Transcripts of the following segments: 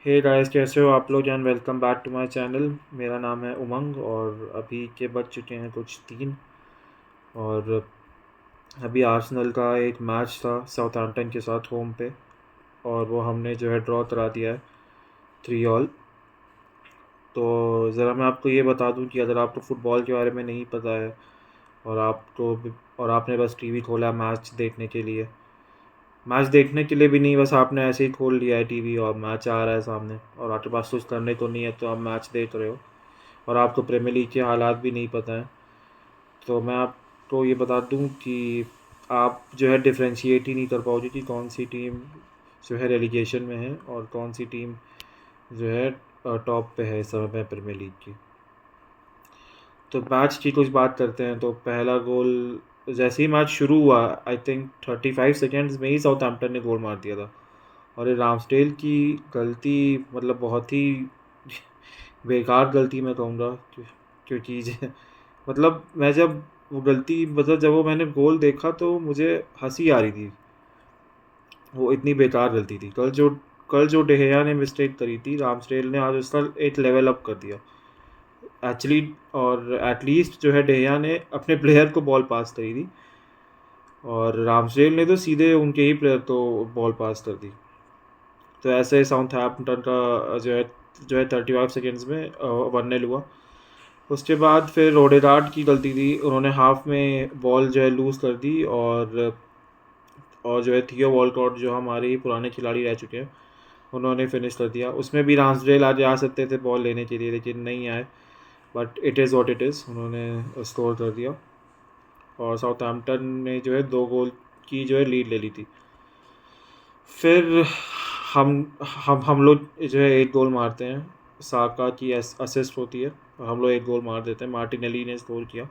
Hey guys, कैसे हो आप लोग? And welcome back to my channel. मेरा नाम है उमंग और अभी के बज चुके हैं कुछ 3। और अभी आर्सेनल का एक मैच था साउथहैम्पटन के साथ होम पे, और वो हमने जो है ड्रॉ करा दिया है 3-3। तो ज़रा मैं आपको ये बता दूं कि अगर आपको फ़ुटबॉल के बारे में नहीं पता है और आपने बस टीवी खोला मैच देखने के लिए, मैच देखने के लिए भी नहीं, बस आपने ऐसे ही खोल लिया है टीवी और मैच आ रहा है सामने और आपके पास कुछ करने को नहीं है, तो आप मैच देख रहे हो और आपको प्रीमियर लीग के हालात भी नहीं पता हैं। तो मैं आपको ये बता दूं कि आप जो है डिफरेंशिएट ही नहीं कर पाओगे कि कौन सी टीम जो है रेलीगेशन में है और कौन सी टीम जो है टॉप पे है इस समय प्रीमियर लीग की। तो मैच की कुछ बात करते हैं। तो पहला गोल जैसे ही मैच शुरू हुआ, आई थिंक 35 सेकेंड्स में ही साउथहैम्पटन ने गोल मार दिया था। और ये रामसडेल की गलती, मतलब बहुत ही बेकार गलती मैं कहूँगा, क्योंकि मतलब मैं जब वो गलती मतलब जब वो मैंने गोल देखा तो मुझे हंसी आ रही थी। वो इतनी बेकार गलती थी। कल जो डेहया ने मिस्टेक करी थी, रामसडेल ने आज उसका एक लेवल अप कर दिया एक्चुअली। और एटलीस्ट जो है डेहया ने अपने प्लेयर को बॉल पास करी थी और रामसडेल ने तो सीधे उनके ही प्लेयर को बॉल पास कर दी। तो ऐसे साउथहैम्पटन का जो है 35 सेकेंड्स में 1-0 हुआ। उसके बाद फिर ओडेगार्ड की गलती थी, उन्होंने हाफ में बॉल जो है लूज़ कर दी। और जो है थियो वॉलकॉट जो हमारे ही पुराने खिलाड़ी रह चुके हैं, उन्होंने फिनिश कर दिया। उसमें भी रांसडेल आगे आ सकते थे बॉल लेने के लिए, लेकिन नहीं आए। But it is what it is, उन्होंने स्कोर कर दिया और साउथहैम्पटन ने जो है 2 गोल की जो है लीड ले ली थी। फिर हम हम लोग जो है एक गोल मारते हैं, साका की असिस्ट होती है और हम लोग एक गोल मार देते हैं। मार्टिनेली ने स्कोर किया।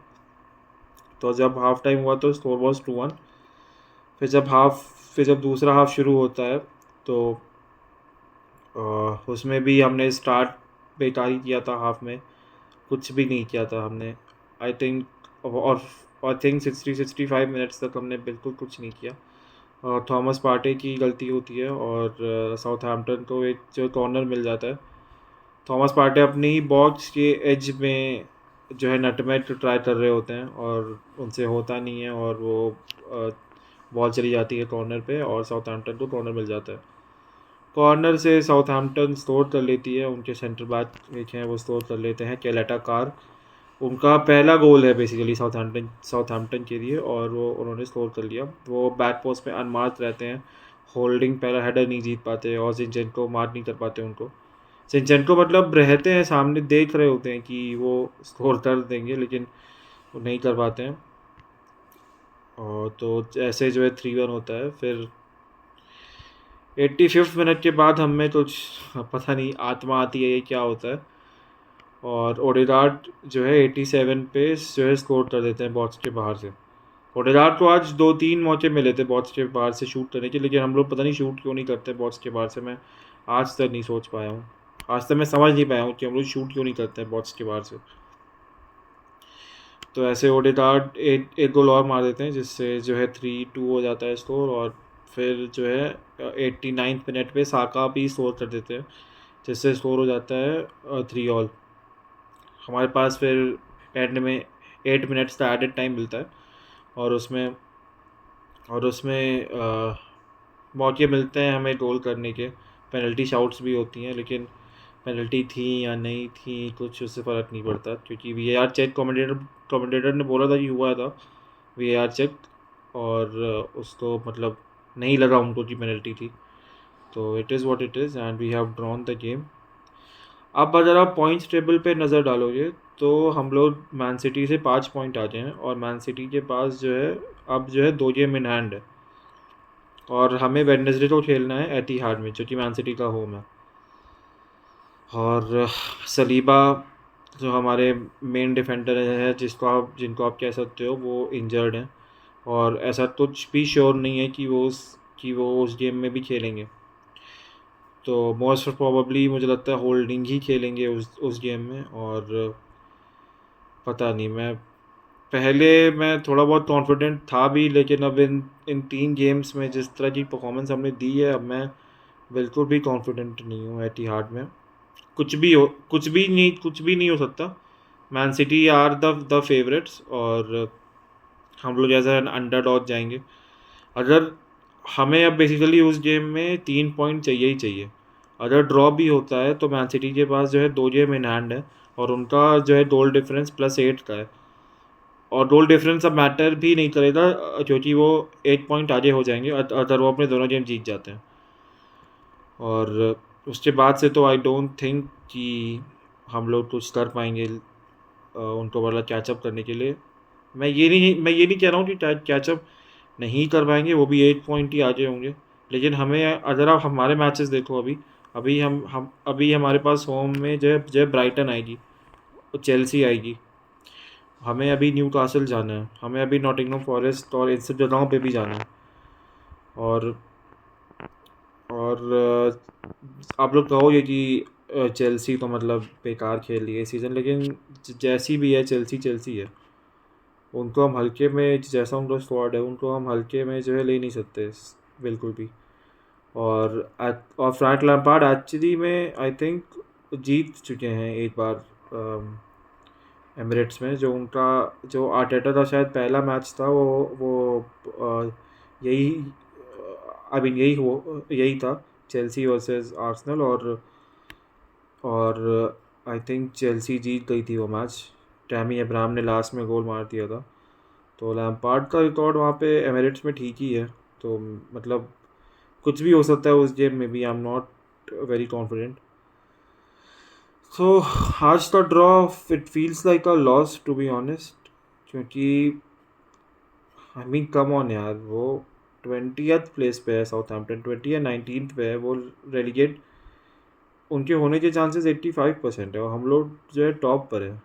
तो जब हाफ टाइम हुआ तो स्कोर वॉज 2-1। फिर जब दूसरा हाफ शुरू होता है तो उसमें भी हमने स्टार्ट बेकार ही किया था। हाफ में कुछ भी नहीं किया था हमने, आई थिंक। और आई थिंक 60-65 मिनट्स तक हमने बिल्कुल कुछ नहीं किया। और थॉमस पार्टे की गलती होती है और साउथहैम्पटन को एक जो कॉर्नर मिल जाता है। थॉमस पार्टे अपनी ही बॉक्स के एज में जो है नटमेग ट्राई कर रहे होते हैं और उनसे होता नहीं है, और वो बॉल चली जाती है कॉर्नर पे और साउथहैम्पटन को कॉर्नर मिल जाता है। कॉर्नर से साउथहैम्पटन स्कोर कर लेती है, उनके सेंटर बैक एक हैं वो स्कोर कर लेते हैं, केलेटा कार। उनका पहला गोल है बेसिकली साउथहैम्पटन के लिए, और वो उन्होंने स्कोर कर लिया। वो बैक पोस्ट में अनमार्क रहते हैं, होल्डिंग पहला हेडर नहीं जीत पाते और जिनचेंको मार नहीं कर पाते उनको। जिनचेंको मतलब रहते हैं सामने, देख रहे होते हैं कि वो स्कोर कर देंगे, लेकिन वो नहीं कर पाते हैं। और तो ऐसे जो है 3-1 होता है। फिर 85 मिनट के बाद हमें कुछ पता नहीं आत्मा आती है, ये क्या होता है। और ओडेगार्ड जो है 87 पे जो है स्कोर कर देते हैं बॉक्स के बाहर से। ओडेगार्ड को आज 2-3 मौके मिले थे बॉक्स के बाहर से शूट करने के, लेकिन हम लोग पता नहीं शूट क्यों नहीं करते बॉक्स के बाहर से। मैं आज तक नहीं सोच पाया हूँ, आज तक मैं समझ नहीं पाया हूँ कि हम लोग शूट क्यों नहीं करते हैं बॉक्स के बाहर से। तो ऐसे ओडेगार्ड एक एक गोल और मार देते हैं, जिससे जो है 3-2 हो जाता है स्कोर। और फिर जो है 89 मिनट पे साका भी स्कोर कर देते हैं, जिससे स्कोर हो जाता है 3-3। हमारे पास फिर एंड में 8 मिनट्स का एडेड टाइम मिलता है और उसमें मौके मिलते हैं हमें गोल करने के। पेनल्टी शाउट्स भी होती हैं, लेकिन पेनल्टी थी या नहीं थी कुछ उससे फ़र्क नहीं पड़ता, क्योंकि वीएआर चेक कमेंटेटर ने बोला था कि हुआ था वीएआर चेक, और उसको मतलब नहीं लगा उनको कि पेनल्टी थी। तो it is what it is and we have drawn the game. अब अगर आप पॉइंट्स टेबल पे नज़र डालोगे तो हम लोग मैन सिटी से 5 पॉइंट आ गए हैं और मैन सिटी के पास जो है अब जो है 2 गेम इन हैंड है। और हमें वेडनेसडे को खेलना है एतिहाद में, जो कि मैन सिटी का होम है। और सलीबा जो हमारे मेन डिफेंडर है, जिनको आप कह सकते हो, वो इंजर्ड हैं और ऐसा कुछ भी श्योर नहीं है कि वो उस गेम में भी खेलेंगे। तो मोस्ट प्रोबेबली मुझे लगता है होल्डिंग ही खेलेंगे उस गेम में। और पता नहीं, मैं थोड़ा बहुत कॉन्फिडेंट था भी, लेकिन अब इन इन 3 गेम्स में जिस तरह की परफॉर्मेंस हमने दी है, अब मैं बिल्कुल भी कॉन्फिडेंट नहीं हूँ एतिहाद में। कुछ भी नहीं हो सकता। Man City are the favourites, और हम लोग एज एन अंडरडॉग जाएंगे। अगर हमें अब बेसिकली उस गेम में 3 पॉइंट चाहिए ही चाहिए। अगर ड्रॉ भी होता है तो मैन सिटी के पास जो है 2 गेम इन हैंड है, और उनका जो है गोल डिफरेंस +8 का है। और गोल डिफरेंस अब मैटर भी नहीं करेगा, क्योंकि वो 8 पॉइंट आगे हो जाएंगे अगर वो अपने दोनों गेम जीत जाते हैं। और उसके बाद से तो आई डोंट थिंक कि हम लोग कुछ कर पाएंगे उनको मतलब कैचअप करने के लिए। मैं ये नहीं कह रहा हूँ कि कैचअप नहीं कर पाएंगे, वो भी 8 पॉइंट ही आगे होंगे। लेकिन हमें, अगर आप हमारे मैचेस देखो अभी, अभी हमारे पास होम में जो है ब्राइटन आएगी, चेल्सी आएगी, हमें अभी न्यू कासल जाना है, हमें अभी नॉटिंघम फॉरेस्ट और इन सब जगहों पे भी जाना है। और आप लोग कहोगे कि चेल्सी तो मतलब बेकार खेल रही है इस सीज़न, लेकिन जैसी भी है चेल्सी चेल्सी है। उनको हम हल्के में, जैसा उनका स्क्वाड है, उनको हम हल्के में जो है ले नहीं सकते बिल्कुल भी। और फ्रैंक लैम्पार्ड एक्चुअली में आई थिंक जीत चुके हैं एक बार एमिरेट्स में। जो उनका जो आर्टेटा का शायद पहला मैच था, वो यही आई मीन यही था, चेल्सी वर्सेस आर्सेनल। और आई थिंक चेल्सी जीत गई थी वो मैच। टैमी अब्राहम ने लास्ट में गोल मार दिया था। तो लैम्पार्ड का रिकॉर्ड वहाँ पे एमिरेट्स में ठीक ही है। तो मतलब कुछ भी हो सकता है उस गेम में भी। I am not very confident. So आज का draw, it feels like a loss to be honest, क्योंकि आई मीन कम ऑन यार, वो 20th प्लेस पे है साउथहैम्पटन, 20 या 19th पे है वो। रेलीगेट उनके होने के चांसेस 85% है, और हम लोग जो है टॉप पर है।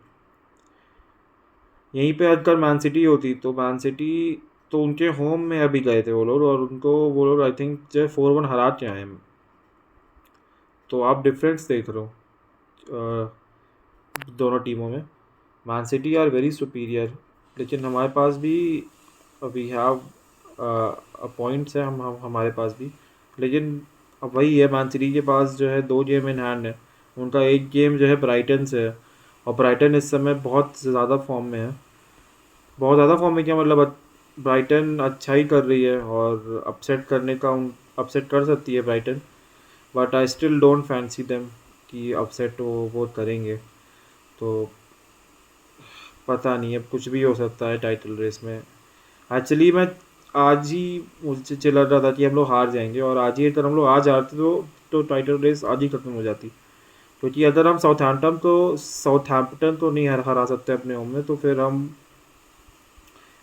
यहीं पे अगर मैन सिटी होती तो मैन सिटी तो उनके होम में अभी गए थे वो लोग, और उनको वो लोग आई थिंक जो है 4-1 हरा के आए हैं। तो आप डिफरेंस देख रहे हो दोनों टीमों में। Man City are very superior, लेकिन हमारे पास भी वी हैव पॉइंट्स है, हम हमारे पास भी। लेकिन अब वही है, मैन सिटी के पास जो है 2 गेम इन हैंड है। उनका एक गेम जो है ब्राइटन से है, और ब्राइटन इस समय बहुत ज़्यादा फॉर्म में है। बहुत ज़्यादा फॉर्म में क्या मतलब, ब्राइटन अच्छा ही कर रही है, और अपसेट कर सकती है Brighton. But I still don't fancy them कि अपसेट वो करेंगे। तो पता नहीं, अब कुछ भी हो सकता है टाइटल रेस में। एक्चुअली मैं आज ही मुझे चिल्ला रहा था कि हम लोग हार जाएंगे, और आज ही अगर हम लोग आज हारते तो टाइटल रेस आज ही खत्म हो जाती। क्योंकि अगर हम साउथहैम्पटन तो नहीं हरा सकते अपने होम में, तो फिर हम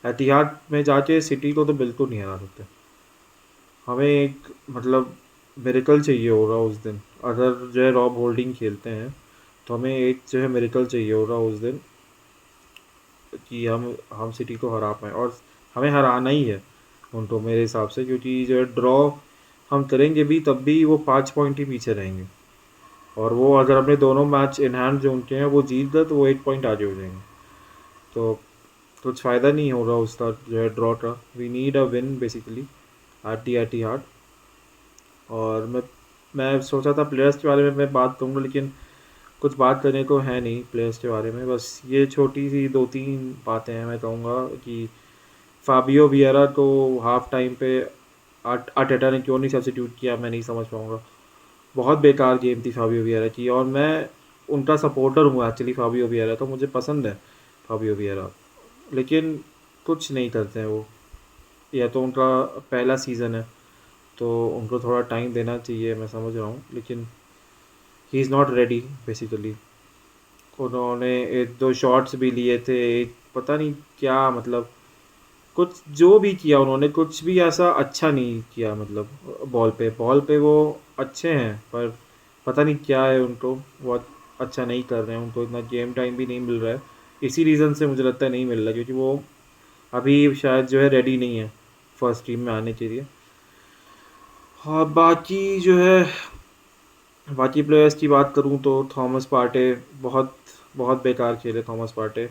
एतिहाद में जाके सिटी को तो बिल्कुल नहीं हरा सकते। हमें एक मतलब मिरेकल चाहिए होगा उस दिन। अगर जो है रॉब होल्डिंग खेलते हैं तो हमें एक जो है मिरेकल चाहिए होगा उस दिन, कि हम सिटी को हरा पाएँ, और हमें हराना ही है उनको मेरे हिसाब से। क्योंकि जो है ड्रॉ हम करेंगे भी तब भी वो 5 पॉइंट ही पीछे रहेंगे, और वो अगर अपने दोनों मैच इन हैंड जो उनके हैं वो जीत गए तो वो 8 पॉइंट आगे हो जाएंगे। तो कुछ फ़ायदा नहीं होगा उसका जो है ड्रॉ का। We need a win basically at the heart. और मैं सोचा था प्लेयर्स के बारे में मैं बात करूँगा, लेकिन कुछ बात करने को है नहीं प्लेयर्स के बारे में। बस ये छोटी सी 2-3 बातें हैं मैं कहूँगा कि फाबियो वियरा को हाफ टाइम पे आर्टेटा ने क्यों नहीं सब्स्टिट्यूट किया, मैं नहीं समझ पाऊँगा। बहुत बेकार गेम थी फाबियो वियरा की, और मैं उनका सपोर्टर हूँ एक्चुअली। फाबियो वियरा तो मुझे पसंद है, फाबियो वियरा। लेकिन कुछ नहीं करते हैं वो। या तो उनका पहला सीज़न है, तो उनको थोड़ा टाइम देना चाहिए, मैं समझ रहा हूँ, लेकिन he is not ready basically. उन्होंने 1-2 शॉट्स भी लिए थे, पता नहीं क्या मतलब, कुछ जो भी किया उन्होंने कुछ भी ऐसा अच्छा नहीं किया। मतलब बॉल पे वो अच्छे हैं, पर पता नहीं क्या है उनको, वो अच्छा नहीं कर रहे हैं। उनको इतना गेम टाइम भी नहीं मिल रहा है। इसी रीज़न से मुझे लगता है नहीं मिल रहा, क्योंकि वो अभी शायद जो है रेडी नहीं है फर्स्ट टीम में आने के लिए। हाँ, बाकी प्लेयर्स की बात करूँ तो थॉमस पार्टे बहुत बहुत बेकार खेले थॉमस पार्टे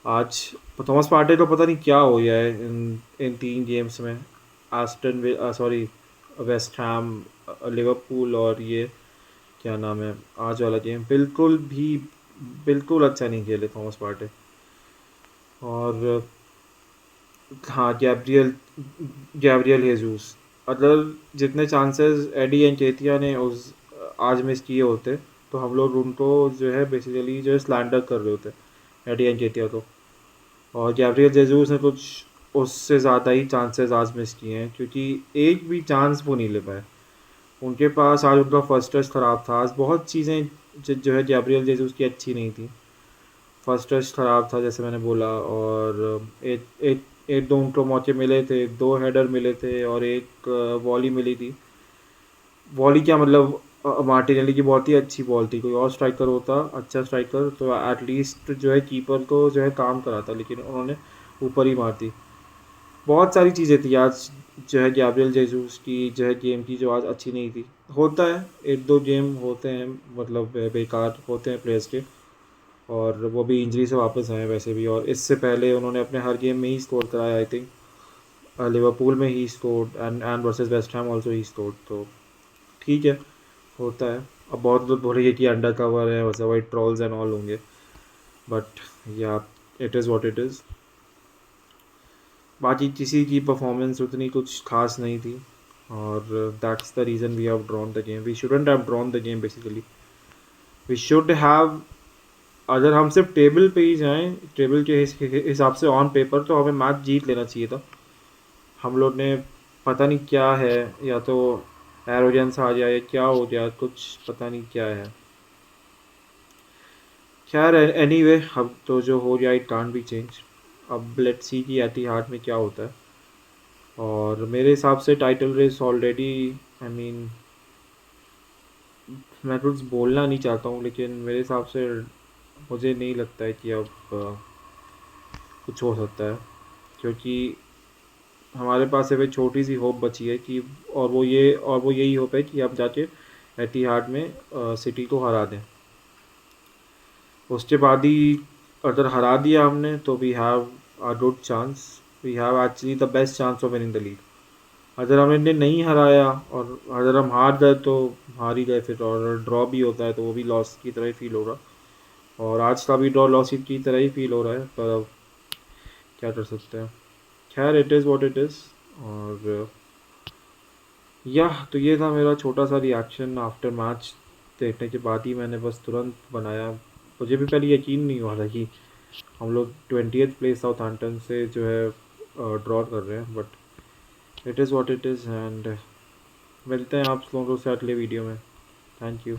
आज। थॉमस पार्टे को पता नहीं क्या हो गया है इन इन 3 गेम्स में। वेस्ट हैम, लिवरपूल और ये क्या नाम है आज वाला गेम बिल्कुल अच्छा नहीं खेले थॉमस पार्टे। और हाँ, गैब्रियल हेजूस, अगर जितने चांसेस एडी एनकेतिया ने उस आज मिस किए होते तो हम लोग उनको जो है बेसिकली जो है स्लैंडर कर रहे होते एडी एनकेतिया को। और गैब्रियल जेजूस ने कुछ उससे ज़्यादा ही चांसेस आज मिस किए हैं, क्योंकि एक भी चांस वो नहीं ले पाए। उनके पास आज उनका फर्स्ट टच ख़राब था, आज बहुत चीज़ें जो है गैब्रियल जेजूस की अच्छी नहीं थी। फर्स्ट टच ख़राब था जैसे मैंने बोला, और एक एक एक दो उनको मौके मिले थे, दो हेडर मिले थे और एक वॉली मिली थी। वॉली क्या मतलब, मार्टिनेली की बहुत ही अच्छी बॉल थी, कोई और स्ट्राइकर होता अच्छा स्ट्राइकर तो एटलीस्ट जो है कीपर को जो है काम कराता, लेकिन उन्होंने ऊपर ही मार दी। बहुत सारी चीज़ें थी आज जो है गैब्रियल जेसूस की जो है गेम की जो आज अच्छी नहीं थी। होता है, एक दो गेम होते हैं मतलब बेकार होते हैं प्लेयर्स के, और वो भी इंजरी से वापस आए वैसे भी। और इससे पहले उन्होंने अपने हर गेम में ही स्कोर कराया, आई थिंक लिवरपूल में he scored and versus West Ham also he scored. तो ठीक है, होता है। अब बहुत लोग बोलेंगे कि अंडर कवर है, वैसे वाइट ट्रॉल्स एंड ऑल होंगे, बट या it is what it is. बाकी किसी की परफॉर्मेंस उतनी कुछ खास नहीं थी, और that's the reason we have drawn the game. We shouldn't have drawn the game basically. We should have, अगर हम सिर्फ टेबल पे ही जाएं, टेबल के हिसाब से ऑन पेपर, तो हमें मैच जीत लेना चाहिए था। हम लोग ने पता नहीं क्या है, या तो एरोगेंस आ गया या क्या हो गया, कुछ पता नहीं क्या है। खैर एनीवे, अब तो जो हो गया इट कांट बी चेंज। अब लेट्स सी कि एतिहाद में क्या होता है। और मेरे हिसाब से title race already, I mean, मैं कुछ बोलना नहीं चाहता हूँ, लेकिन मेरे हिसाब से मुझे नहीं लगता है कि अब कुछ हो सकता है, क्योंकि हमारे पास सिर्फ एक छोटी सी होप बची है कि, और वो यही होप है कि हम जाके एतिहाद में सिटी को हरा दें। उसके बाद ही अगर हरा दिया हमने तो we have a good chance, we have actually the best chance of winning the league. अगर हमने नहीं हराया और अगर हम हार गए तो हार ही गए फिर, और ड्रॉ भी होता है तो वो भी लॉस की तरह ही फील होगा। और आज का भी ड्रॉ लॉस की तरह ही फील हो रहा है, पर अब क्या कर सकते हैं। खैर it is what it is. और तो ये था मेरा छोटा सा रिएक्शन आफ्टर मैच। देखने के बाद ही मैंने बस तुरंत बनाया। मुझे भी पहले यकीन नहीं हुआ था कि हम लोग 20th प्लेस साउथहैम्पटन से जो है ड्रॉ कर रहे हैं, but it is what it is. And मिलते हैं आप लोगों से अगले वीडियो में। Thank you.